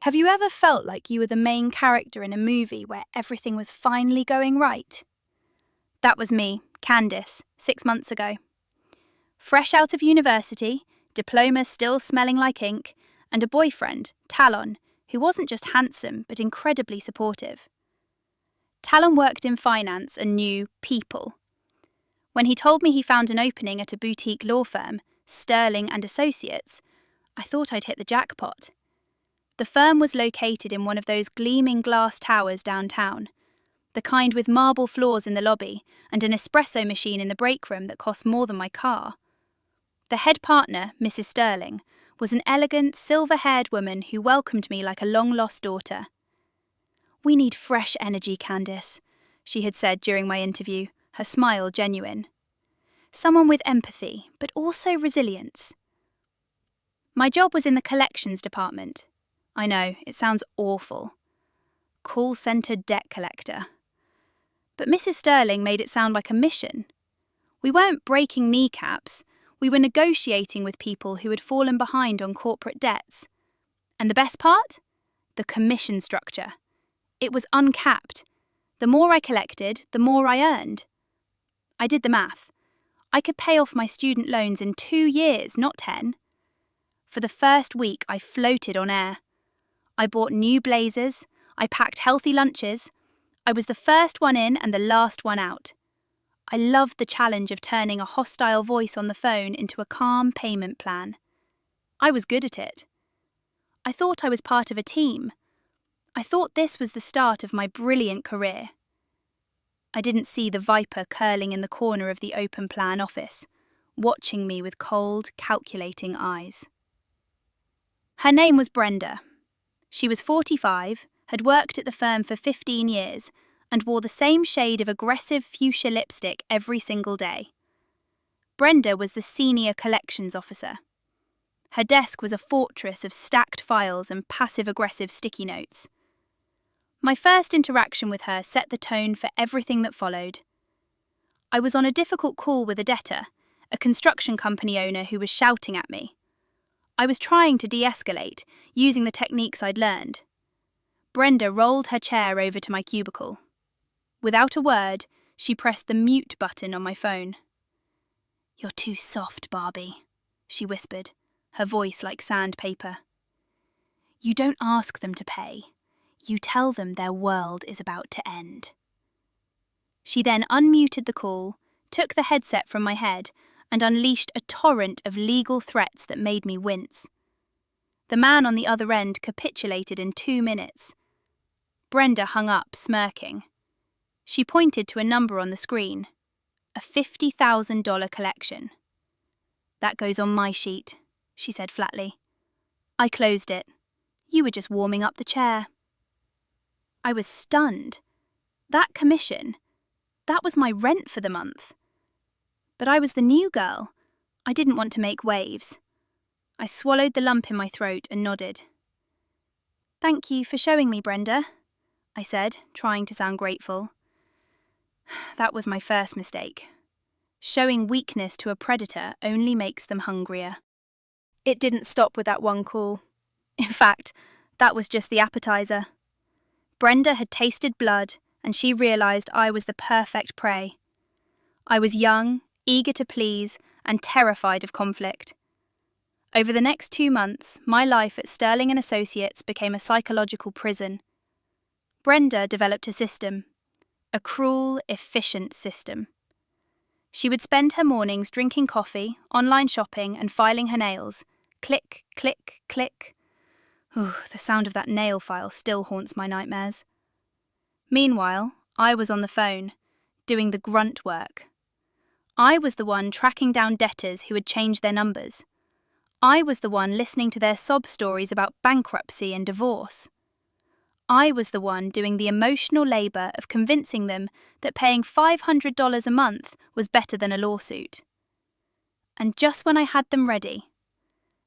Have you ever felt like you were the main character in a movie where everything was finally going right? That was me, Candice, 6 months ago. Fresh out of university, diploma still smelling like ink, and a boyfriend, Talon, who wasn't just handsome but incredibly supportive. Talon worked in finance and knew people. When he told me he found an opening at a boutique law firm, Sterling and Associates, I thought I'd hit the jackpot. The firm was located in one of those gleaming glass towers downtown, the kind with marble floors in the lobby and an espresso machine in the break room that cost more than my car. The head partner, Mrs. Sterling, was an elegant, silver-haired woman who welcomed me like a long-lost daughter. "We need fresh energy, Candice," she had said during my interview, her smile genuine. "Someone with empathy, but also resilience." My job was in the collections department. I know, it sounds awful. Call centre debt collector. But Mrs. Sterling made it sound like a mission. We weren't breaking kneecaps, we were negotiating with people who had fallen behind on corporate debts. And the best part? The commission structure. It was uncapped. The more I collected, the more I earned. I did the math. I could pay off my student loans in 2 years, not 10. For the first week, I floated on air. I bought new blazers, I packed healthy lunches, I was the first one in and the last one out. I loved the challenge of turning a hostile voice on the phone into a calm payment plan. I was good at it. I thought I was part of a team. I thought this was the start of my brilliant career. I didn't see the viper curling in the corner of the open plan office, watching me with cold, calculating eyes. Her name was Brenda. She was 45, had worked at the firm for 15 years, and wore the same shade of aggressive fuchsia lipstick every single day. Brenda was the senior collections officer. Her desk was a fortress of stacked files and passive-aggressive sticky notes. My first interaction with her set the tone for everything that followed. I was on a difficult call with a debtor, a construction company owner who was shouting at me. I was trying to de-escalate, using the techniques I'd learned. Brenda rolled her chair over to my cubicle. Without a word, she pressed the mute button on my phone. "You're too soft, Barbie," she whispered, her voice like sandpaper. "You don't ask them to pay. You tell them their world is about to end." She then unmuted the call, took the headset from my head, and unleashed a torrent of legal threats that made me wince. The man on the other end capitulated in 2 minutes. Brenda hung up, smirking. She pointed to a number on the screen. A $50,000 collection. "That goes on my sheet," she said flatly. I closed it. "You were just warming up the chair." I was stunned. That commission, that was my rent for the month. But I was the new girl. I didn't want to make waves. I swallowed the lump in my throat and nodded. "Thank you for showing me, Brenda," I said, trying to sound grateful. That was my first mistake. Showing weakness to a predator only makes them hungrier. It didn't stop with that one call. In fact, that was just the appetizer. Brenda had tasted blood, and she realised I was the perfect prey. I was young, eager to please, and terrified of conflict. Over the next 2 months, my life at Sterling and Associates became a psychological prison. Brenda developed a system. A cruel, efficient system. She would spend her mornings drinking coffee, online shopping, and filing her nails. Click, click, click. Ooh, the sound of that nail file still haunts my nightmares. Meanwhile, I was on the phone, doing the grunt work. I was the one tracking down debtors who had changed their numbers. I was the one listening to their sob stories about bankruptcy and divorce. I was the one doing the emotional labour of convincing them that paying $500 a month was better than a lawsuit. And just when I had them ready,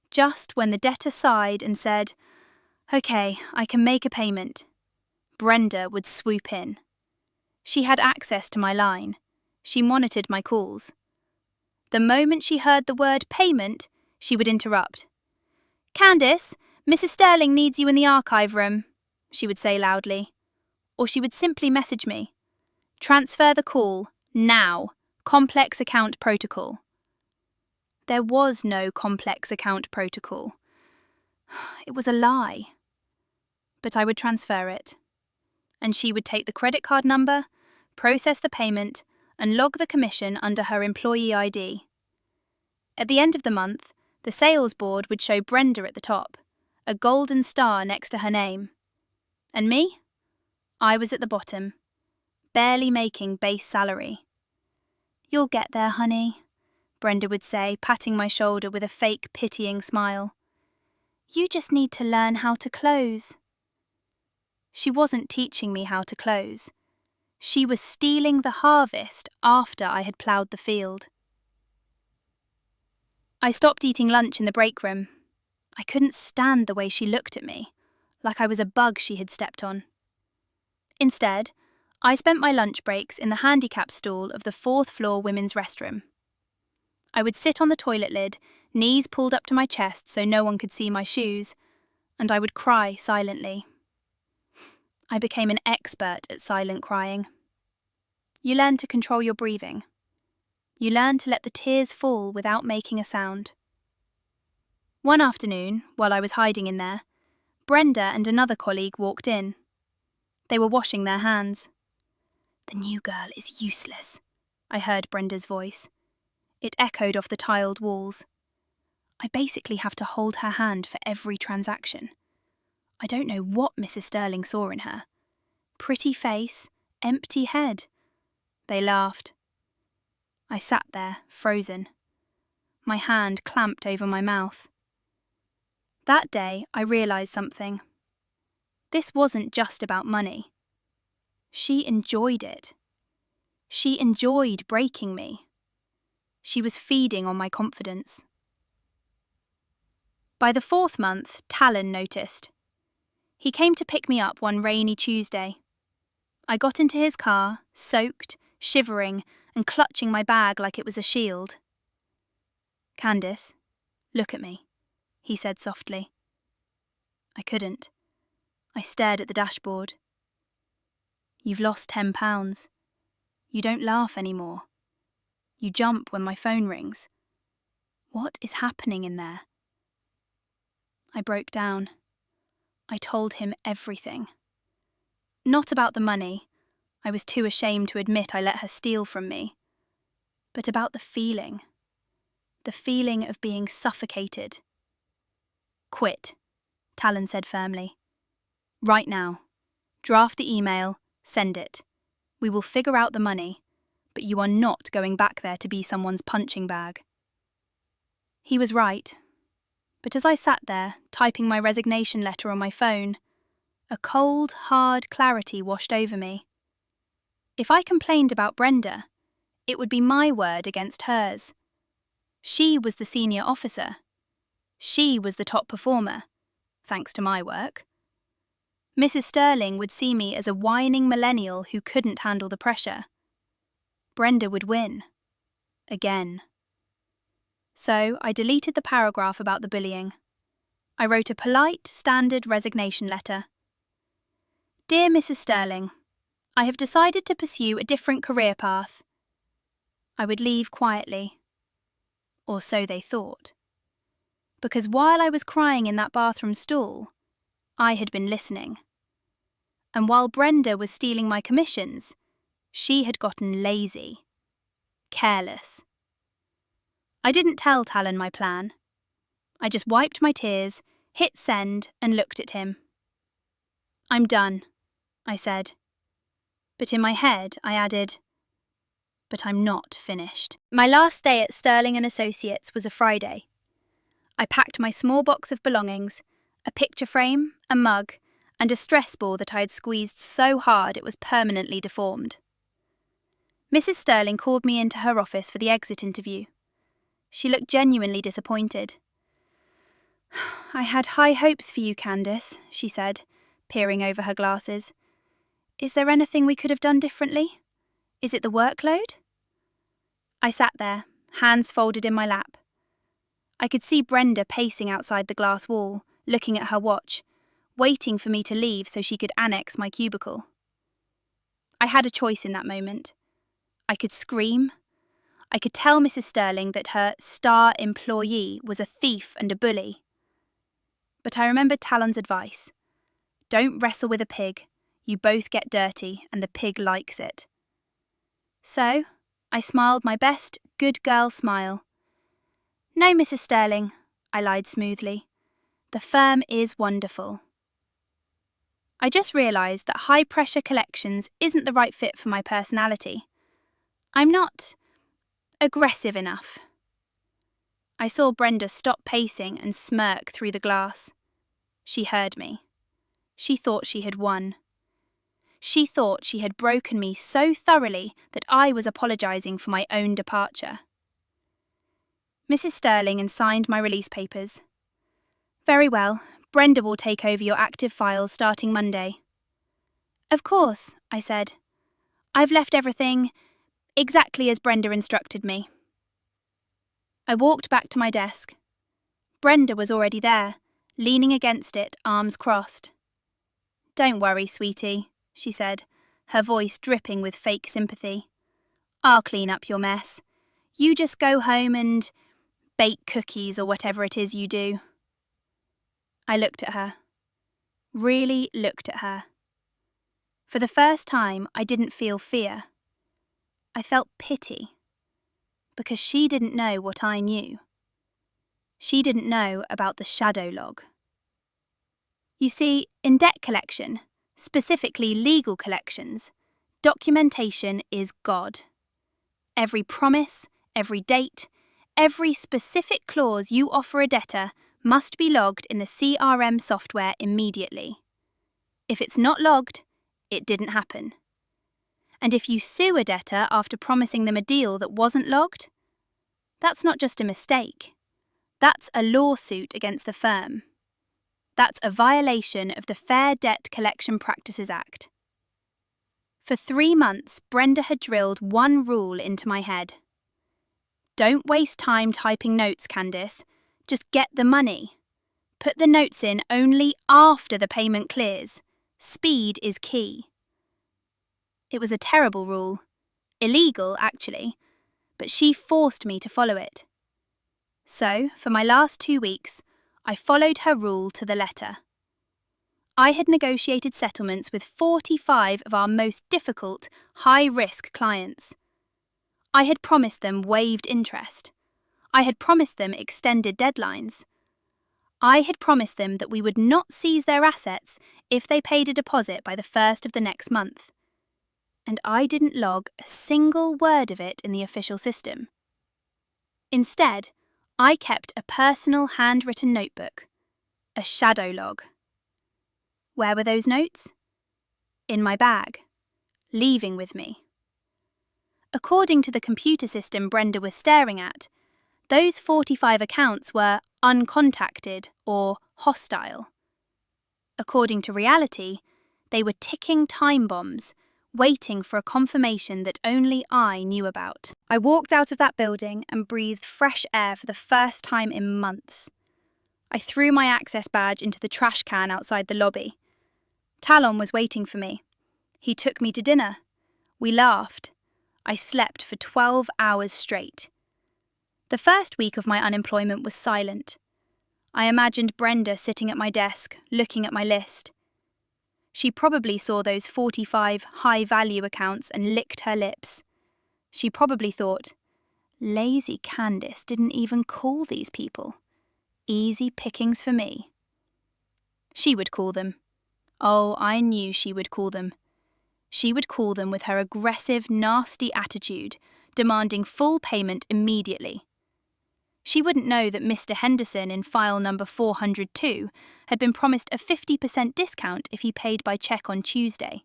just when the debtor sighed and said, "Okay, I can make a payment," Brenda would swoop in. She had access to my line. She monitored my calls. The moment she heard the word payment, she would interrupt. "Candice, "Mrs. Sterling needs you in the archive room," she would say loudly. Or she would simply message me, "Transfer the call, now. Complex account protocol." There was no complex account protocol. It was a lie. But I would transfer it. And she would take the credit card number, process the payment, and log the commission under her employee ID. At the end of the month, the sales board would show Brenda at the top, a golden star next to her name. And me? I was at the bottom, barely making base salary. "You'll get there, honey," Brenda would say, patting my shoulder with a fake, pitying smile. "You just need to learn how to close." She wasn't teaching me how to close. She was stealing the harvest after I had ploughed the field. I stopped eating lunch in the break room. I couldn't stand the way she looked at me, like I was a bug she had stepped on. Instead, I spent my lunch breaks in the handicap stall of the 4th floor women's restroom. I would sit on the toilet lid, knees pulled up to my chest so no one could see my shoes, and I would cry silently. I became an expert at silent crying. You learn to control your breathing. You learn to let the tears fall without making a sound. One afternoon, while I was hiding in there, Brenda and another colleague walked in. They were washing their hands. "The new girl is useless," I heard Brenda's voice. It echoed off the tiled walls. "I basically have to hold her hand for every transaction. I don't know what Mrs. Sterling saw in her. Pretty face, empty head." They laughed. I sat there, frozen. My hand clamped over my mouth. That day, I realised something. This wasn't just about money. She enjoyed it. She enjoyed breaking me. She was feeding on my confidence. By the 4th month, Talon noticed. He came to pick me up one rainy Tuesday. I got into his car, soaked, shivering, and clutching my bag like it was a shield. "Candice, look at me," he said softly. I couldn't. I stared at the dashboard. "You've lost 10 pounds. You don't laugh anymore. You jump when my phone rings. What is happening in there?" I broke down. I told him everything. Not about the money. I was too ashamed to admit I let her steal from me. But about the feeling. The feeling of being suffocated. "Quit," Talon said firmly. "Right now. Draft the email, send it. We will figure out the money, but you are not going back there to be someone's punching bag." He was right. But as I sat there, typing my resignation letter on my phone, a cold, hard clarity washed over me. If I complained about Brenda, it would be my word against hers. She was the senior officer. She was the top performer, thanks to my work. Mrs. Sterling would see me as a whining millennial who couldn't handle the pressure. Brenda would win. Again. So I deleted the paragraph about the bullying. I wrote a polite, standard resignation letter. "Dear Mrs. Sterling, I have decided to pursue a different career path." I would leave quietly. Or so they thought. Because while I was crying in that bathroom stall, I had been listening. And while Brenda was stealing my commissions, she had gotten lazy. Careless. I didn't tell Talon my plan. I just wiped my tears, hit send, and looked at him. "I'm done," I said. But in my head, I added, "But I'm not finished." My last day at Sterling & Associates was a Friday. I packed my small box of belongings, a picture frame, a mug, and a stress ball that I had squeezed so hard it was permanently deformed. Mrs. Sterling called me into her office for the exit interview. She looked genuinely disappointed. "I had high hopes for you, Candice," she said, peering over her glasses. "Is there anything we could have done differently? Is it the workload?" I sat there, hands folded in my lap. I could see Brenda pacing outside the glass wall, looking at her watch, waiting for me to leave so she could annex my cubicle. I had a choice in that moment. I could scream. I could tell Mrs. Sterling that her star employee was a thief and a bully. But I remembered Talon's advice. Don't wrestle with a pig. You both get dirty, and the pig likes it. So, I smiled my best good girl smile. No, Mrs. Sterling, I lied smoothly. The firm is wonderful. I just realised that high-pressure collections isn't the right fit for my personality. I'm not aggressive enough. I saw Brenda stop pacing and smirk through the glass. She heard me. She thought she had won. She thought she had broken me so thoroughly that I was apologising for my own departure. Mrs. Sterling signed my release papers. Very well, Brenda will take over your active files starting Monday. Of course, I said. I've left everything exactly as Brenda instructed me. I walked back to my desk. Brenda was already there, leaning against it, arms crossed. Don't worry, sweetie, she said, her voice dripping with fake sympathy. I'll clean up your mess. You just go home and bake cookies or whatever it is you do. I looked at her. Really looked at her. For the first time, I didn't feel fear. I felt pity. Because she didn't know what I knew. She didn't know about the shadow log. You see, in debt collection, specifically legal collections, documentation is God. Every promise, every date, every specific clause you offer a debtor must be logged in the CRM software immediately. If it's not logged, it didn't happen. And if you sue a debtor after promising them a deal that wasn't logged, that's not just a mistake. That's a lawsuit against the firm. That's a violation of the Fair Debt Collection Practices Act. For 3 months, Brenda had drilled one rule into my head. Don't waste time typing notes, Candice. Just get the money. Put the notes in only after the payment clears. Speed is key. It was a terrible rule. Illegal, actually. But she forced me to follow it. So, for my last 2 weeks, I followed her rule to the letter. I had negotiated settlements with 45 of our most difficult, high-risk clients. I had promised them waived interest. I had promised them extended deadlines. I had promised them that we would not seize their assets if they paid a deposit by the 1st of the next month. And I didn't log a single word of it in the official system. Instead, I kept a personal handwritten notebook, a shadow log. Where were those notes? In my bag, leaving with me. According to the computer system Brenda was staring at, those 45 accounts were uncontacted or hostile. According to reality, they were ticking time bombs, waiting for a confirmation that only I knew about. I walked out of that building and breathed fresh air for the first time in months. I threw my access badge into the trash can outside the lobby. Talon was waiting for me. He took me to dinner. We laughed. I slept for 12 hours straight. The first week of my unemployment was silent. I imagined Brenda sitting at my desk, looking at my list. She probably saw those 45 high-value accounts and licked her lips. She probably thought, lazy Candice didn't even call these people. Easy pickings for me. She would call them. Oh, I knew she would call them. She would call them with her aggressive, nasty attitude, demanding full payment immediately. She wouldn't know that Mr. Henderson in file number 402 had been promised a 50% discount if he paid by cheque on Tuesday.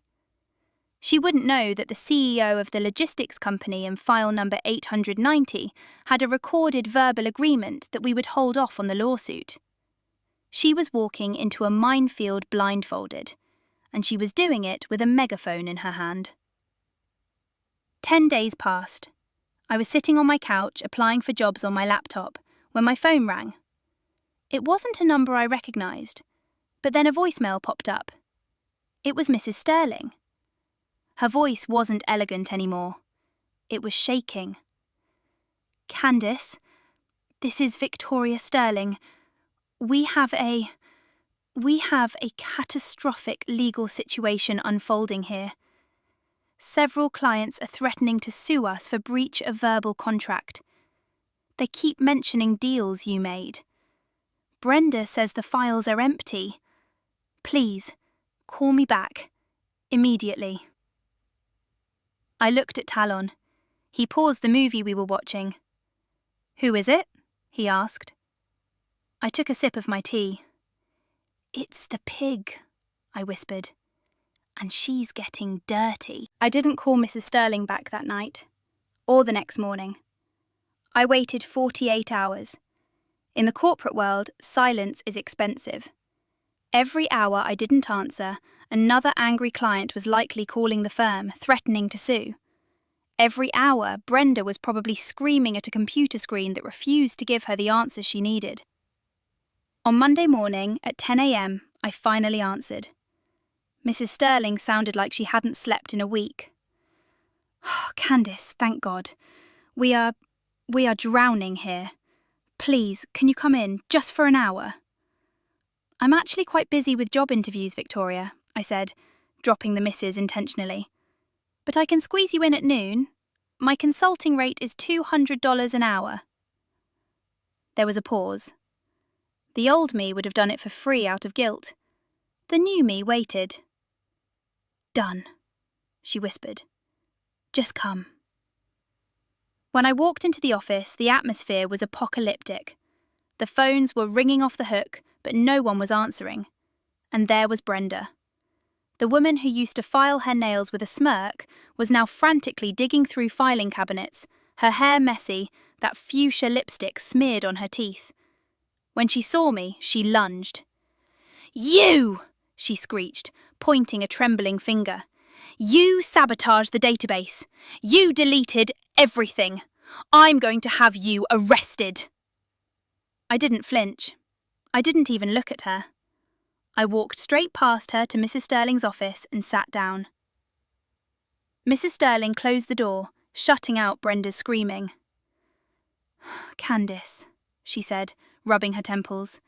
She wouldn't know that the CEO of the logistics company in file number 890 had a recorded verbal agreement that we would hold off on the lawsuit. She was walking into a minefield blindfolded, and she was doing it with a megaphone in her hand. 10 days passed. I was sitting on my couch applying for jobs on my laptop when my phone rang. It wasn't a number I recognised, but then a voicemail popped up. It was Mrs. Sterling. Her voice wasn't elegant anymore. It was shaking. "Candice, this is Victoria Sterling. We have a catastrophic legal situation unfolding here. Several clients are threatening to sue us for breach of verbal contract. They keep mentioning deals you made. Brenda says the files are empty. Please, call me back. Immediately." I looked at Talon. He paused the movie we were watching. "Who is it?" he asked. I took a sip of my tea. "It's the pig," I whispered. "And she's getting dirty." I didn't call Mrs. Sterling back that night, or the next morning. I waited 48 hours. In the corporate world, silence is expensive. Every hour I didn't answer, another angry client was likely calling the firm, threatening to sue. Every hour, Brenda was probably screaming at a computer screen that refused to give her the answers she needed. On Monday morning, at 10 a.m., I finally answered. Mrs. Sterling sounded like she hadn't slept in a week. "Candice, thank God. We are drowning here. Please, can you come in, just for an hour?" "I'm actually quite busy with job interviews, Victoria," I said, dropping the misses intentionally. "But I can squeeze you in at noon. My consulting rate is $200 an hour." There was a pause. The old me would have done it for free out of guilt. The new me waited. "Done," she whispered. "Just come." When I walked into the office, the atmosphere was apocalyptic. The phones were ringing off the hook, but no one was answering. And there was Brenda. The woman who used to file her nails with a smirk was now frantically digging through filing cabinets, her hair messy, that fuchsia lipstick smeared on her teeth. When she saw me, she lunged. "You!" she screeched, pointing a trembling finger. "You sabotaged the database. You deleted everything. I'm going to have you arrested." I didn't flinch. I didn't even look at her. I walked straight past her to Mrs. Sterling's office and sat down. Mrs. Sterling closed the door, shutting out Brenda's screaming. "Candice," she said, rubbing her temples.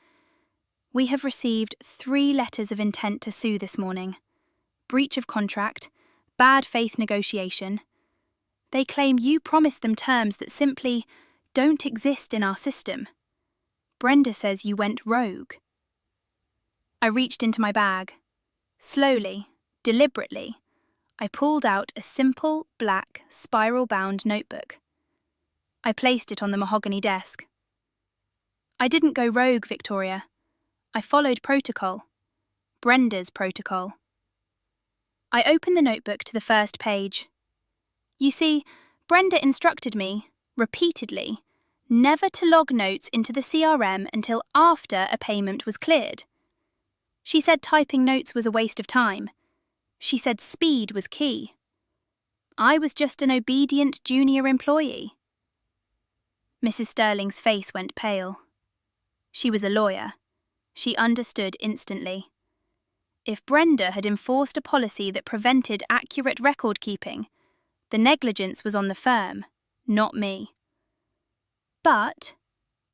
"We have received 3 letters of intent to sue this morning. Breach of contract, bad faith negotiation. They claim you promised them terms that simply don't exist in our system. Brenda says you went rogue." I reached into my bag. Slowly, deliberately, I pulled out a simple, black, spiral-bound notebook. I placed it on the mahogany desk. "I didn't go rogue, Victoria. I followed protocol. Brenda's protocol." I opened the notebook to the first page. You see, Brenda instructed me, repeatedly, never to log notes into the CRM until after a payment was cleared. She said typing notes was a waste of time. She said speed was key. I was just an obedient junior employee. Mrs. Sterling's face went pale. She was a lawyer. She understood instantly. If Brenda had enforced a policy that prevented accurate record-keeping, the negligence was on the firm, not me. But,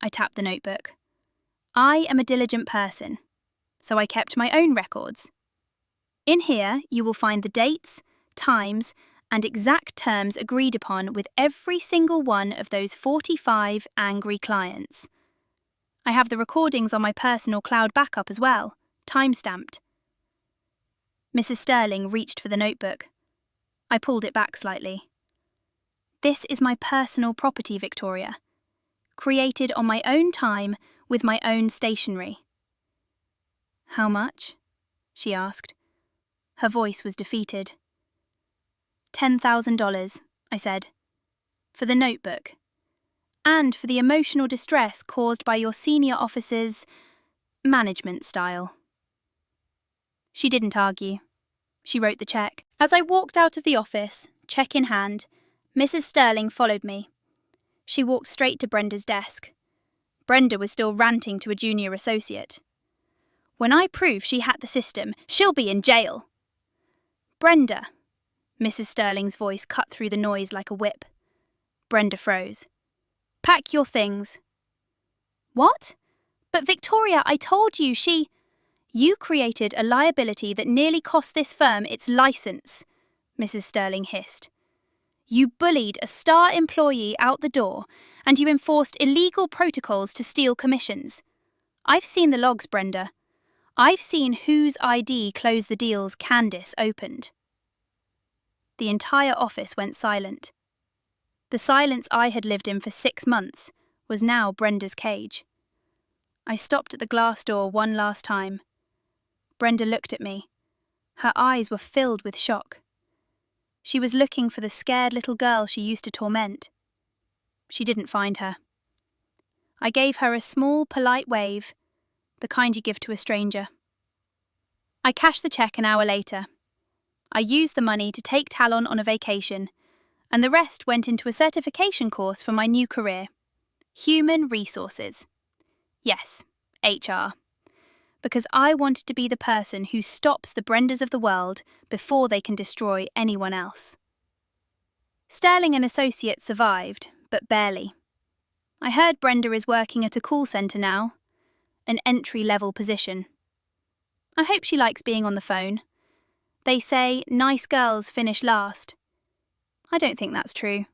I tapped the notebook, I am a diligent person, so I kept my own records. In here, you will find the dates, times, and exact terms agreed upon with every single one of those 45 angry clients. I have the recordings on my personal cloud backup as well, time-stamped. Mrs. Sterling reached for the notebook. I pulled it back slightly. "This is my personal property, Victoria. Created on my own time with my own stationery." "How much?" she asked. Her voice was defeated. $10,000, I said. "For the notebook. And for the emotional distress caused by your senior officer's management style." She didn't argue. She wrote the check. As I walked out of the office, check in hand, Mrs. Sterling followed me. She walked straight to Brenda's desk. Brenda was still ranting to a junior associate. "When I prove she hacked the system, she'll be in jail." "Brenda." Mrs. Sterling's voice cut through the noise like a whip. Brenda froze. "Pack your things." "What? But Victoria, I told you she—" "You created a liability that nearly cost this firm its license," Mrs. Sterling hissed. "You bullied a star employee out the door, and you enforced illegal protocols to steal commissions. I've seen the logs, Brenda. I've seen whose ID closed the deals Candice opened." The entire office went silent. The silence I had lived in for 6 months was now Brenda's cage. I stopped at the glass door one last time. Brenda looked at me. Her eyes were filled with shock. She was looking for the scared little girl she used to torment. She didn't find her. I gave her a small, polite wave, the kind you give to a stranger. I cashed the check an hour later. I used the money to take Talon on a vacation, and the rest went into a certification course for my new career. Human Resources. Yes, HR. Because I wanted to be the person who stops the Brendas of the world before they can destroy anyone else. Sterling and Associates survived, but barely. I heard Brenda is working at a call centre now, an entry-level position. I hope she likes being on the phone. They say nice girls finish last. I don't think that's true.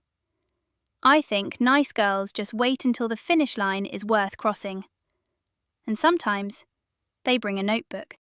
I think nice girls just wait until the finish line is worth crossing. And sometimes they bring a notebook.